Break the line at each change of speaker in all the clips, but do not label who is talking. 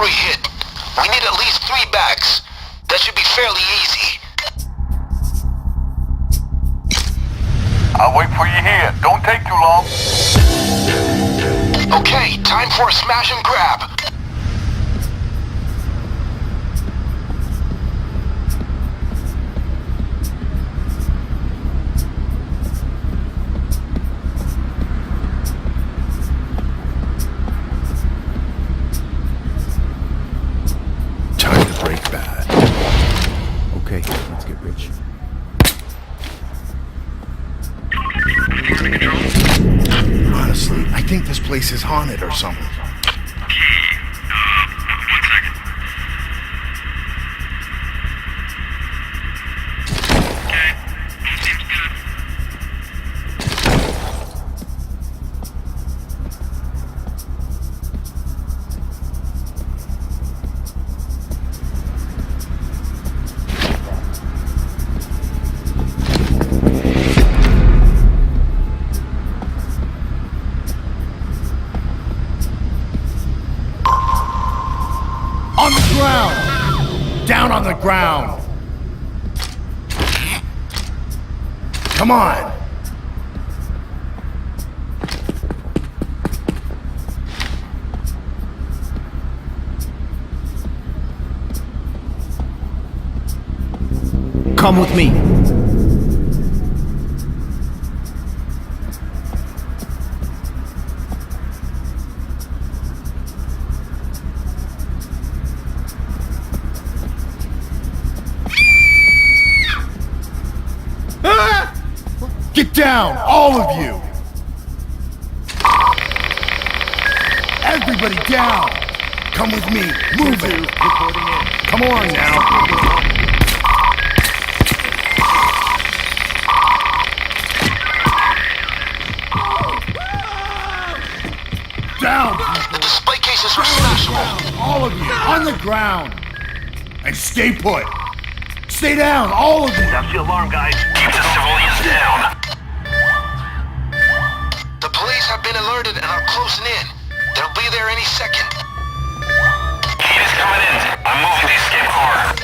jewelry hit. We need at least 3 bags. That should be fairly easy.
I'll wait for you here. Don't take too long.
Okay, time for a smash and grab.
Time to break bad. Okay, let's get rich. Honestly, I think this place is haunted or something. On the ground! Down on the ground! Come on! Come with me. Get down, all of you! Everybody down! Come with me, move it! Come on now! Down, people!
The display cases are smashable.
All of you, on the ground! And stay put! Stay down, all of you!
That's the alarm, guys. Keep the civilians down.
The police have been alerted and are closing in. They'll be there any second.
Heat is coming in. I'm moving the escape car.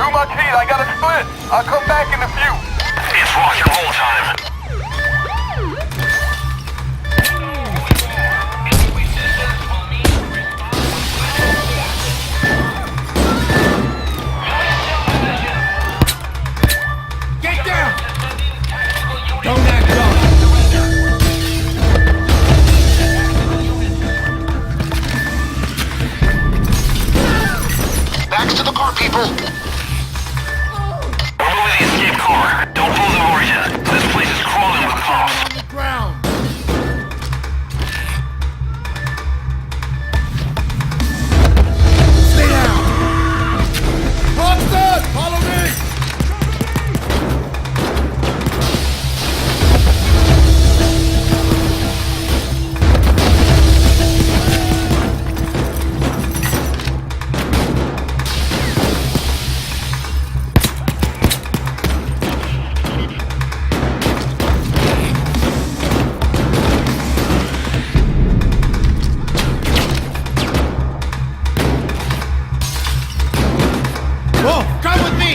Through my teeth, I got a split. I'll come back in a few. It's rock and roll time.
Backs to the car, people.
We're moving the escape car. Don't pull the origin. This place is crawling with cops.
On the ground! Stay down! Monster! Follow me! Whoa, come with me!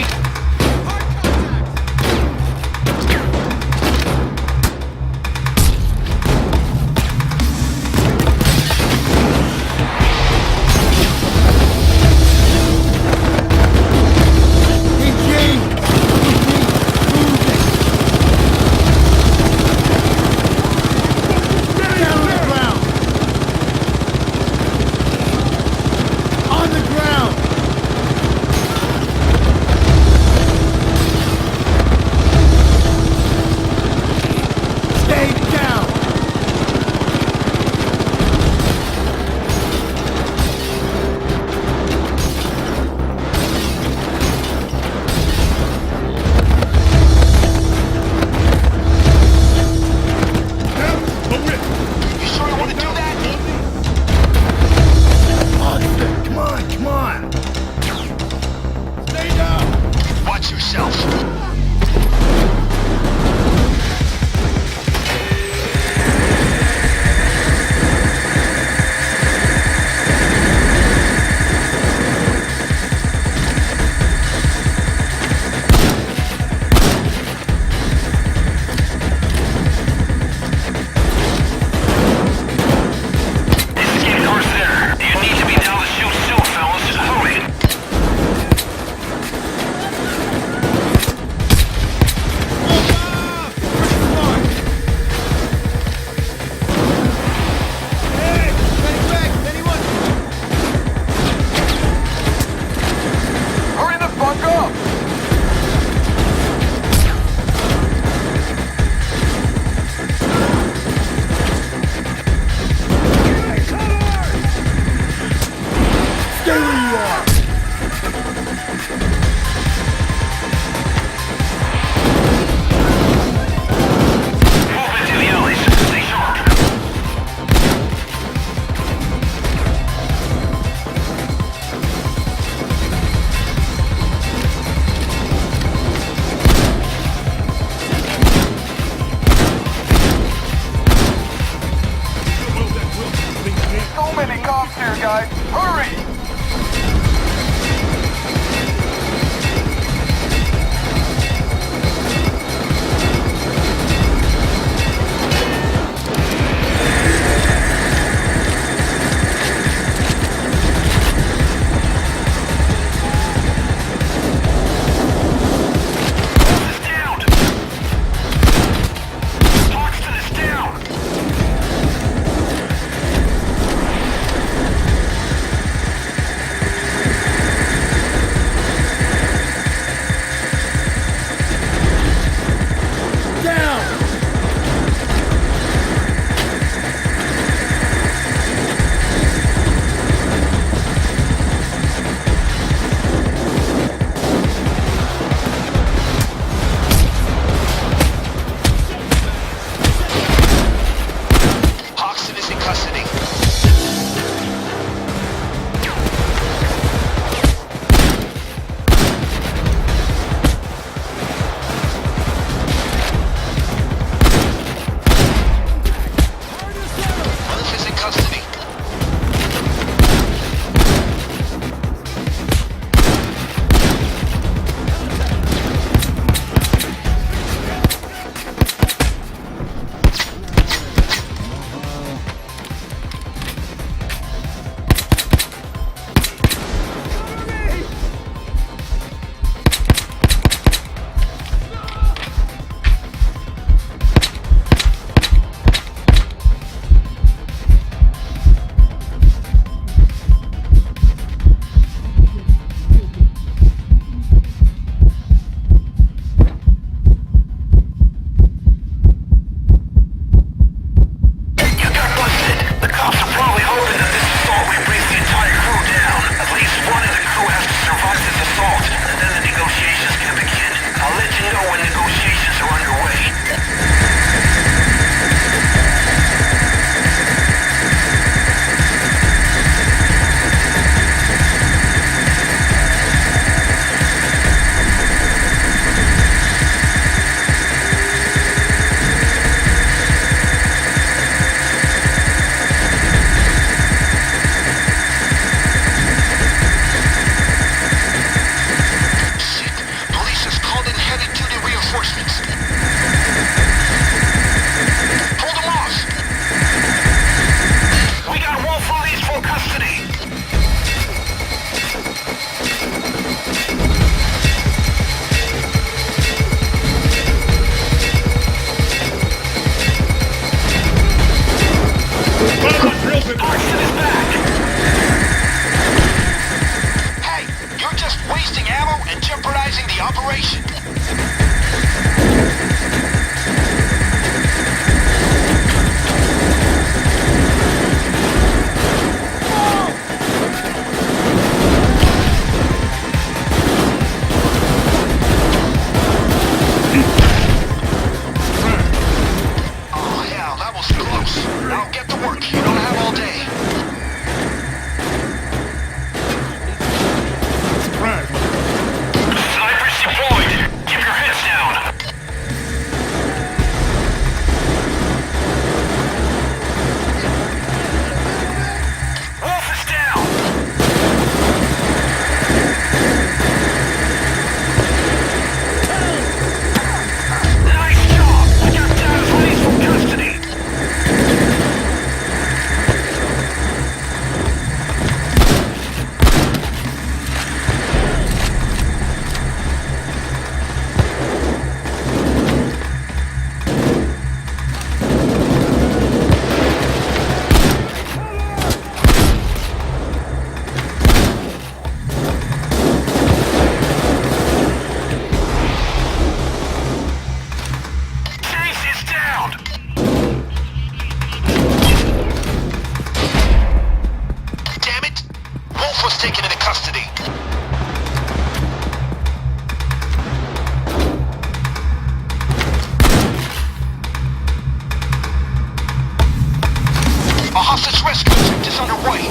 operation. Oh, hell, that was close. Now get to work. You don't have all day.
Snipers deployed. Keep your heads down. Wolf is down. Nice job. We got Dad's released from custody. Chase is down.
Damn it! Wolf was taken into custody. A hostage rescue attempt is underway.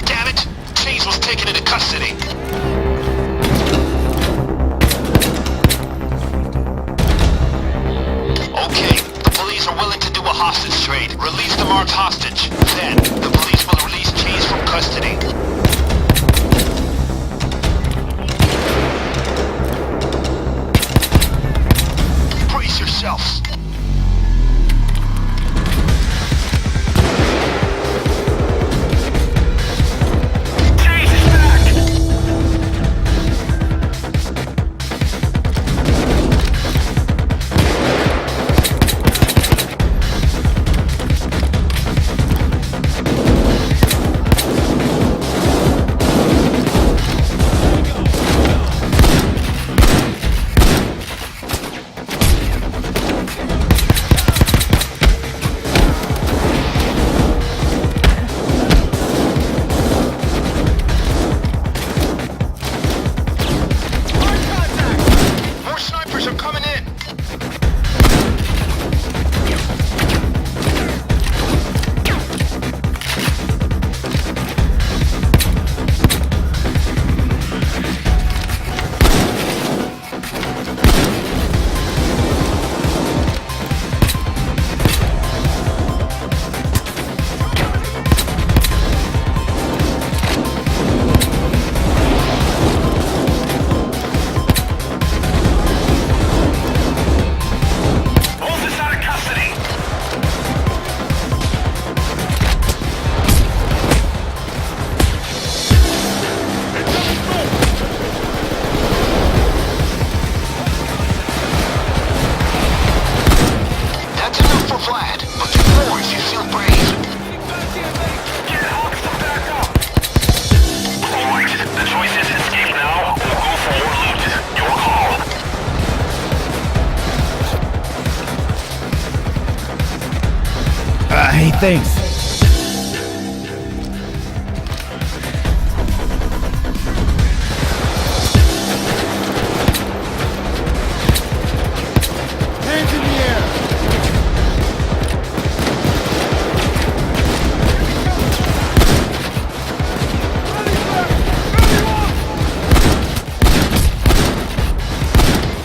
Damn it! Chase was taken into custody. Okay, the police are willing to do a hostage trade. Release the marked hostage. Then, the police will release Chase from custody. Brace yourselves.
Chase is back.
More snipers are coming in.
Wolf is out of custody.
That's enough for Vlad, but do more if you feel brave.
Get Hawks to back up. All right, the choice is escape now or go for more loot. Your call.
Hey, thanks. Hands in the air.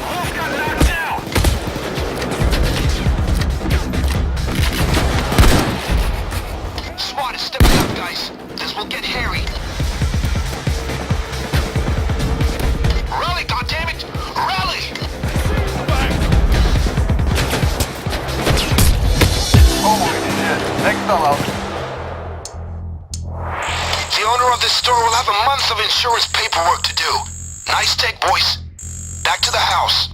Wolf got knocked down.
SWAT is stepping up, guys. This will get hairy. Rally, goddammit! Rally!
Holy shit. Next time out.
The owner of this store will have a month of insurance paperwork to do. Nice take, boys. Back to the house.